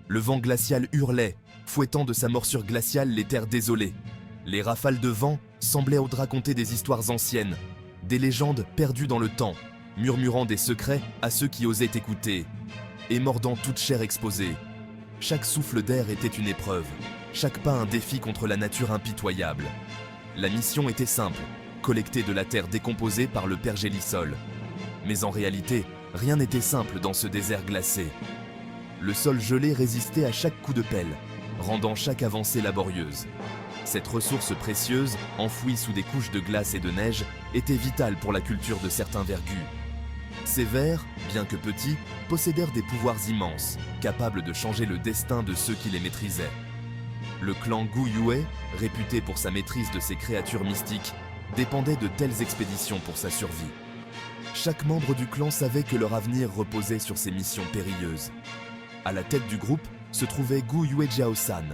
Le vent glacial hurlait, fouettant de sa morsure glaciale les terres désolées. Les rafales de vent semblaient raconter des histoires anciennes, des légendes perdues dans le temps, murmurant des secrets à ceux qui osaient écouter, et mordant toute chair exposée. Chaque souffle d'air était une épreuve, chaque pas un défi contre la nature impitoyable. La mission était simple, collecter de la terre décomposée par le pergélisol. Mais en réalité, rien n'était simple dans ce désert glacé. Le sol gelé résistait à chaque coup de pelle, rendant chaque avancée laborieuse. Cette ressource précieuse, enfouie sous des couches de glace et de neige, était vitale pour la culture de certains vergus. Ces vers, bien que petits, possédèrent des pouvoirs immenses, capables de changer le destin de ceux qui les maîtrisaient. Le clan Gu Yue, réputé pour sa maîtrise de ces créatures mystiques, dépendait de telles expéditions pour sa survie. Chaque membre du clan savait que leur avenir reposait sur ces missions périlleuses. À la tête du groupe se trouvait Gu Yue Jiaosan,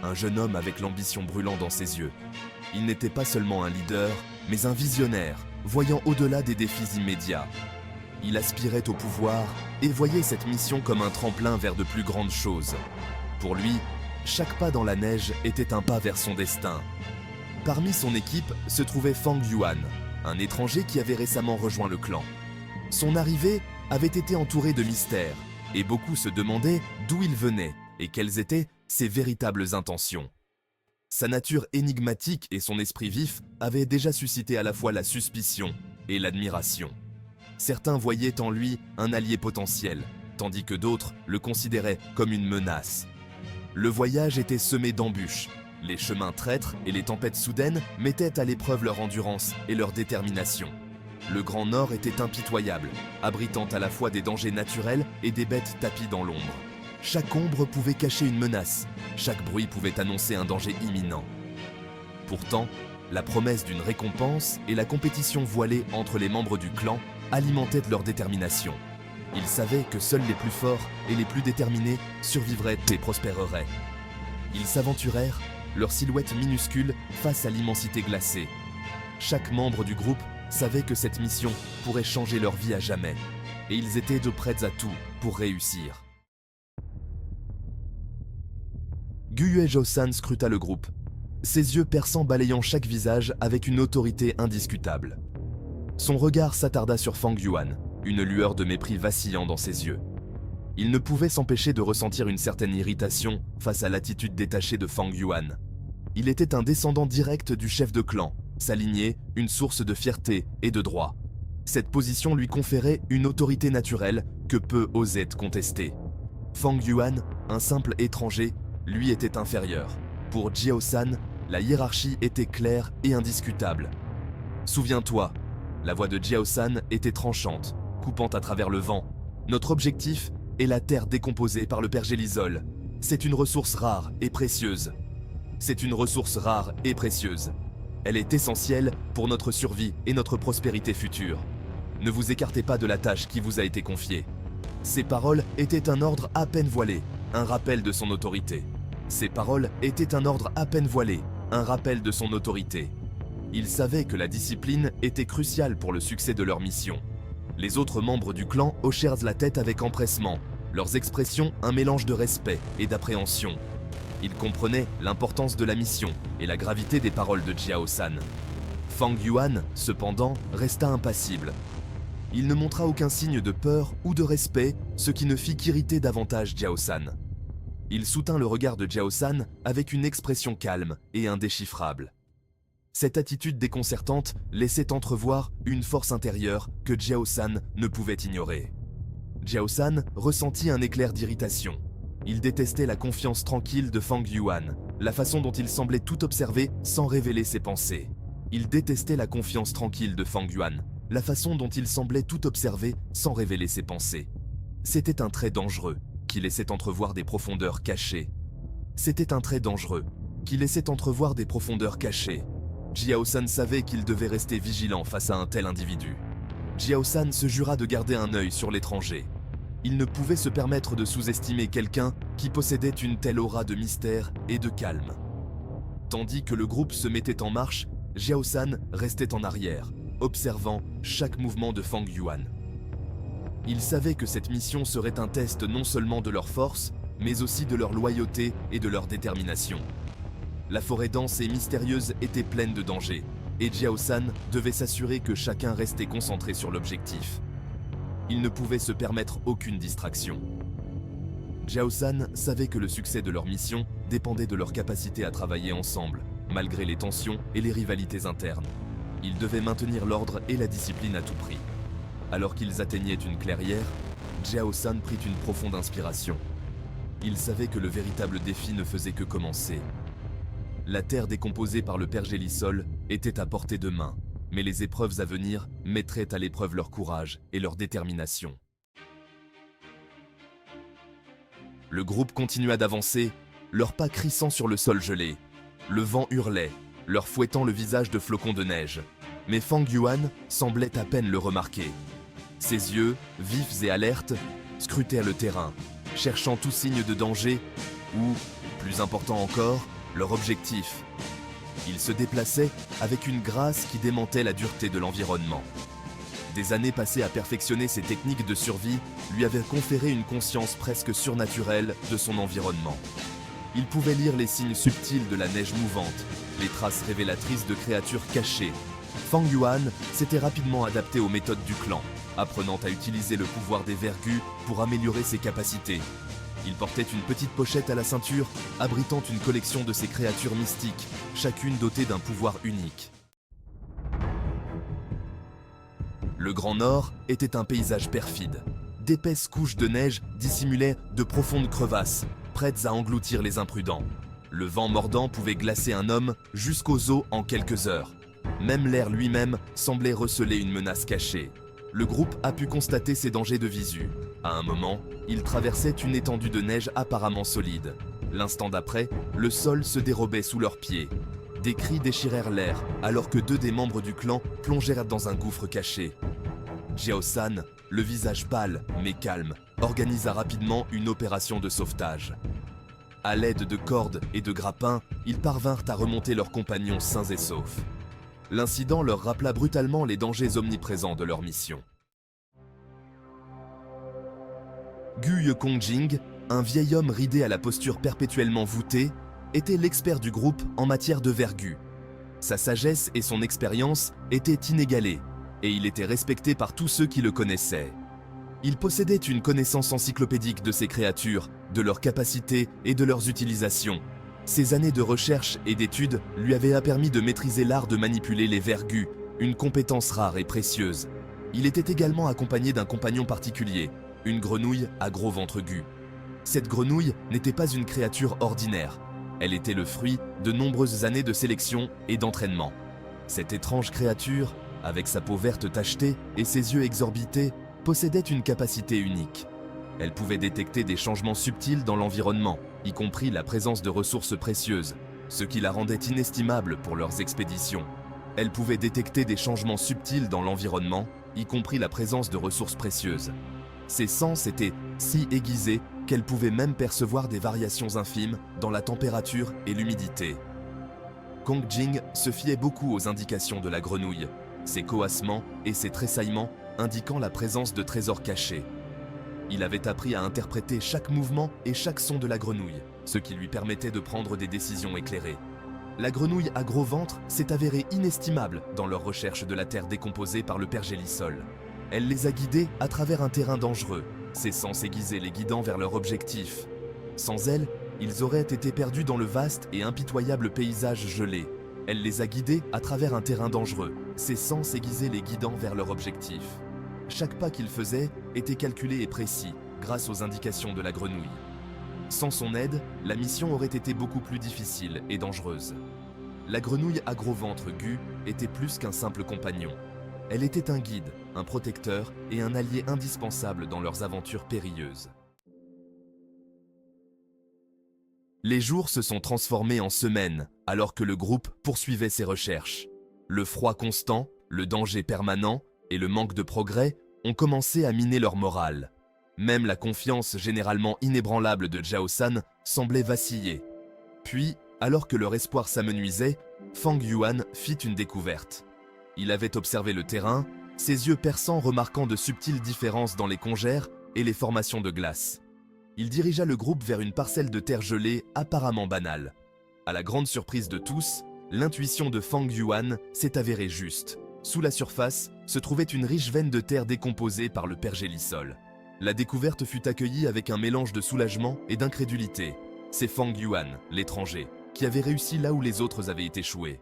un jeune homme avec l'ambition brûlante dans ses yeux. Il n'était pas seulement un leader, mais un visionnaire, voyant au-delà des défis immédiats. Il aspirait au pouvoir et voyait cette mission comme un tremplin vers de plus grandes choses. Pour lui, chaque pas dans la neige était un pas vers son destin. Parmi son équipe se trouvait Fang Yuan, un étranger qui avait récemment rejoint le clan. Son arrivée avait été entourée de mystères, et beaucoup se demandaient d'où il venait et quelles étaient ses véritables intentions. Sa nature énigmatique et son esprit vif avaient déjà suscité à la fois la suspicion et l'admiration. Certains voyaient en lui un allié potentiel, tandis que d'autres le considéraient comme une menace. Le voyage était semé d'embûches. Les chemins traîtres et les tempêtes soudaines mettaient à l'épreuve leur endurance et leur détermination. Le Grand Nord était impitoyable, abritant à la fois des dangers naturels et des bêtes tapies dans l'ombre. Chaque ombre pouvait cacher une menace, chaque bruit pouvait annoncer un danger imminent. Pourtant, la promesse d'une récompense et la compétition voilée entre les membres du clan alimentaient leur détermination. Ils savaient que seuls les plus forts et les plus déterminés survivraient et prospéreraient. Ils s'aventurèrent, leur silhouette minuscule face à l'immensité glacée. Chaque membre du groupe savait que cette mission pourrait changer leur vie à jamais, et ils étaient de prêts à tout pour réussir. Gu Yue Jiaosan scruta le groupe, ses yeux perçants balayant chaque visage avec une autorité indiscutable. Son regard s'attarda sur Fang Yuan, une lueur de mépris vacillant dans ses yeux. Il ne pouvait s'empêcher de ressentir une certaine irritation face à l'attitude détachée de Fang Yuan. Il était un descendant direct du chef de clan, sa lignée, une source de fierté et de droit. Cette position lui conférait une autorité naturelle que peu osaient contester. Fang Yuan, un simple étranger, lui était inférieur. Pour Jiaosan, la hiérarchie était claire et indiscutable. Souviens-toi, la voix de Jiaosan était tranchante, coupant à travers le vent. Notre objectif est la terre décomposée par le pergélisol. C'est une ressource rare et précieuse. C'est une ressource rare et précieuse. Elle est essentielle pour notre survie et notre prospérité future. Ne vous écartez pas de la tâche qui vous a été confiée. Ces paroles étaient un ordre à peine voilé, un rappel de son autorité. Ces paroles étaient un ordre à peine voilé, un rappel de son autorité. Ils savaient que la discipline était cruciale pour le succès de leur mission. Les autres membres du clan hochèrent la tête avec empressement, leurs expressions un mélange de respect et d'appréhension. Ils comprenaient l'importance de la mission et la gravité des paroles de Jiaosan. Fang Yuan, cependant, resta impassible. Il ne montra aucun signe de peur ou de respect, ce qui ne fit qu'irriter davantage Jiaosan. Il soutint le regard de Jiaosan avec une expression calme et indéchiffrable. Cette attitude déconcertante laissait entrevoir une force intérieure que Jiaosan ne pouvait ignorer. Jiaosan ressentit un éclair d'irritation. Il détestait la confiance tranquille de Fang Yuan, la façon dont il semblait tout observer sans révéler ses pensées. Il détestait la confiance tranquille de Fang Yuan, la façon dont il semblait tout observer sans révéler ses pensées. C'était un trait dangereux, qui laissait entrevoir des profondeurs cachées. C'était un trait dangereux, qui laissait entrevoir des profondeurs cachées. Jiaosan savait qu'il devait rester vigilant face à un tel individu. Jiaosan se jura de garder un œil sur l'étranger. Il ne pouvait se permettre de sous-estimer quelqu'un qui possédait une telle aura de mystère et de calme. Tandis que le groupe se mettait en marche, Jiaosan restait en arrière, observant chaque mouvement de Fang Yuan. Il savait que cette mission serait un test non seulement de leur force, mais aussi de leur loyauté et de leur détermination. La forêt dense et mystérieuse était pleine de dangers, et Jiao San devait s'assurer que chacun restait concentré sur l'objectif. Il ne pouvait se permettre aucune distraction. Jiao San savait que le succès de leur mission dépendait de leur capacité à travailler ensemble, malgré les tensions et les rivalités internes. Ils devaient maintenir l'ordre et la discipline à tout prix. Alors qu'ils atteignaient une clairière, Jiao San prit une profonde inspiration. Il savait que le véritable défi ne faisait que commencer. La terre décomposée par le pergélisol était à portée de main, mais les épreuves à venir mettraient à l'épreuve leur courage et leur détermination. Le groupe continua d'avancer, leurs pas crissant sur le sol gelé. Le vent hurlait, leur fouettant le visage de flocons de neige. Mais Fang Yuan semblait à peine le remarquer. Ses yeux, vifs et alertes, scrutèrent le terrain, cherchant tout signe de danger ou, plus important encore, leur objectif. Il se déplaçait avec une grâce qui démentait la dureté de l'environnement. Des années passées à perfectionner ses techniques de survie lui avaient conféré une conscience presque surnaturelle de son environnement. Il pouvait lire les signes subtils de la neige mouvante, les traces révélatrices de créatures cachées. Fang Yuan s'était rapidement adapté aux méthodes du clan, apprenant à utiliser le pouvoir des vergus pour améliorer ses capacités. Il portait une petite pochette à la ceinture, abritant une collection de ces créatures mystiques, chacune dotée d'un pouvoir unique. Le Grand Nord était un paysage perfide. D'épaisses couches de neige dissimulaient de profondes crevasses, prêtes à engloutir les imprudents. Le vent mordant pouvait glacer un homme jusqu'aux os en quelques heures. Même l'air lui-même semblait receler une menace cachée. Le groupe a pu constater ces dangers de visu. À un moment, ils traversaient une étendue de neige apparemment solide. L'instant d'après, le sol se dérobait sous leurs pieds. Des cris déchirèrent l'air, alors que deux des membres du clan plongèrent dans un gouffre caché. Jiao San, le visage pâle mais calme, organisa rapidement une opération de sauvetage. À l'aide de cordes et de grappins, ils parvinrent à remonter leurs compagnons sains et saufs. L'incident leur rappela brutalement les dangers omniprésents de leur mission. Gu Yekongjing, un vieil homme ridé à la posture perpétuellement voûtée, était l'expert du groupe en matière de vergus. Sa sagesse et son expérience étaient inégalées, et il était respecté par tous ceux qui le connaissaient. Il possédait une connaissance encyclopédique de ces créatures, de leurs capacités et de leurs utilisations. Ses années de recherche et d'études lui avaient permis de maîtriser l'art de manipuler les vergus, une compétence rare et précieuse. Il était également accompagné d'un compagnon particulier, une grenouille à gros ventre gu. Cette grenouille n'était pas une créature ordinaire. Elle était le fruit de nombreuses années de sélection et d'entraînement. Cette étrange créature, avec sa peau verte tachetée et ses yeux exorbités, possédait une capacité unique. Elle pouvait détecter des changements subtils dans l'environnement, y compris la présence de ressources précieuses, ce qui la rendait inestimable pour leurs expéditions. Elle pouvait détecter des changements subtils dans l'environnement, y compris la présence de ressources précieuses. Ses sens étaient si aiguisés qu'elle pouvait même percevoir des variations infimes dans la température et l'humidité. Kong Jing se fiait beaucoup aux indications de la grenouille, ses coassements et ses tressaillements indiquant la présence de trésors cachés. Il avait appris à interpréter chaque mouvement et chaque son de la grenouille, ce qui lui permettait de prendre des décisions éclairées. La grenouille à gros ventre s'est avérée inestimable dans leur recherche de la terre décomposée par le pergélisol. Elle les a guidés à travers un terrain dangereux, ses sens aiguisés les guidant vers leur objectif. Sans elle, ils auraient été perdus dans le vaste et impitoyable paysage gelé. Elle les a guidés à travers un terrain dangereux, ses sens aiguisés les guidant vers leur objectif. Chaque pas qu'ils faisaient était calculé et précis, grâce aux indications de la grenouille. Sans son aide, la mission aurait été beaucoup plus difficile et dangereuse. La grenouille à gros ventre Gu était plus qu'un simple compagnon. Elle était un guide, un protecteur et un allié indispensable dans leurs aventures périlleuses. Les jours se sont transformés en semaines alors que le groupe poursuivait ses recherches. Le froid constant, le danger permanent et le manque de progrès ont commencé à miner leur morale. Même la confiance généralement inébranlable de Jiao San semblait vaciller. Puis, alors que leur espoir s'amenuisait, Fang Yuan fit une découverte. Il avait observé le terrain, ses yeux perçants remarquant de subtiles différences dans les congères et les formations de glace. Il dirigea le groupe vers une parcelle de terre gelée apparemment banale. À la grande surprise de tous, l'intuition de Fang Yuan s'est avérée juste. Sous la surface se trouvait une riche veine de terre décomposée par le pergélisol. La découverte fut accueillie avec un mélange de soulagement et d'incrédulité. C'est Fang Yuan, l'étranger, qui avait réussi là où les autres avaient échoué.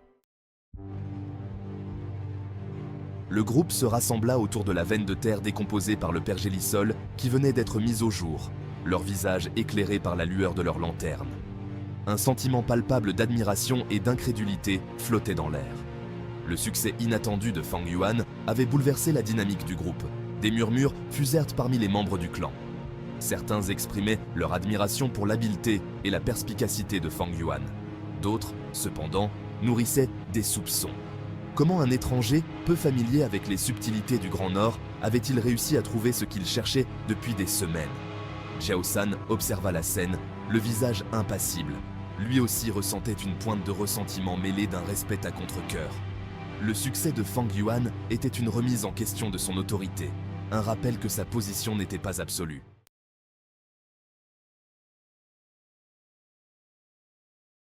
Le groupe se rassembla autour de la veine de terre décomposée par le pergélisol qui venait d'être mise au jour, leurs visages éclairés par la lueur de leurs lanternes. Un sentiment palpable d'admiration et d'incrédulité flottait dans l'air. Le succès inattendu de Fang Yuan avait bouleversé la dynamique du groupe. Des murmures fusèrent parmi les membres du clan. Certains exprimaient leur admiration pour l'habileté et la perspicacité de Fang Yuan. D'autres, cependant, nourrissaient des soupçons. Comment un étranger, peu familier avec les subtilités du Grand Nord, avait-il réussi à trouver ce qu'il cherchait depuis des semaines? Xiao San observa la scène, le visage impassible. Lui aussi ressentait une pointe de ressentiment mêlée d'un respect à contre-cœur. Le succès de Fang Yuan était une remise en question de son autorité, un rappel que sa position n'était pas absolue.